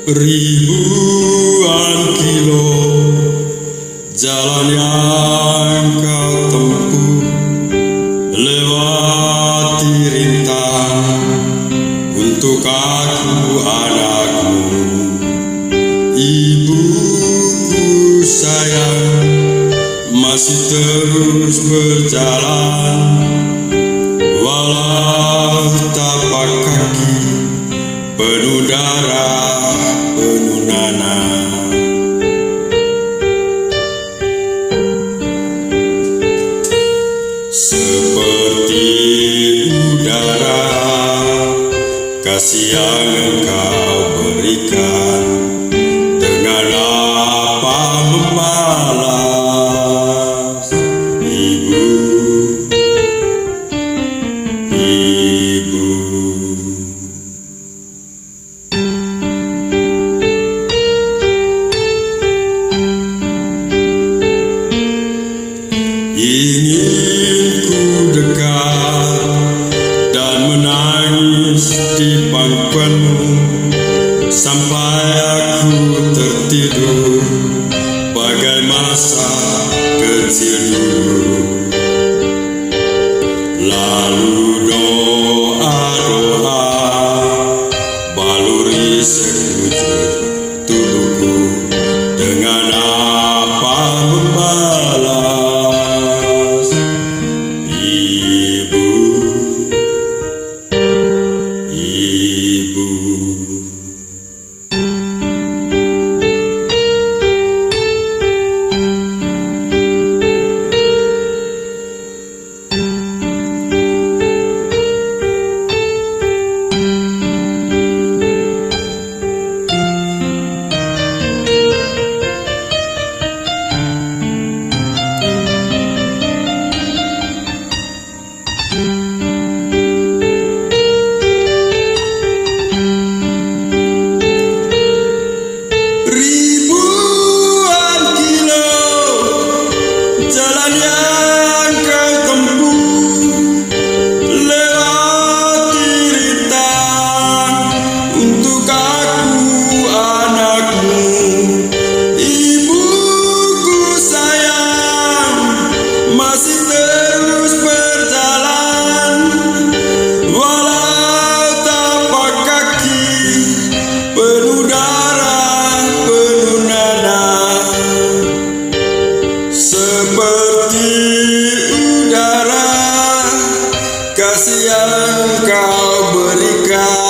Ribuan kilo jalan yang kau tempuh, lewati rintang untuk aku anakmu. Ibuku sayang, masih terus berjalan, walau tapak kaki penuh darah, penuh nanah. Seperti udara, kasih yang engkau berikan, dengan apa membalas. Ibu, Ibu. Ingin ku dekat dan menangis di pangkuanmu sampai aku tertidur bagai masa kecil dulu. Lalu doa-doa baluri sekujur tubuhku, dengan apa membalas. Ibu, Ibu. Seperti udara, kasih yang kau berikan.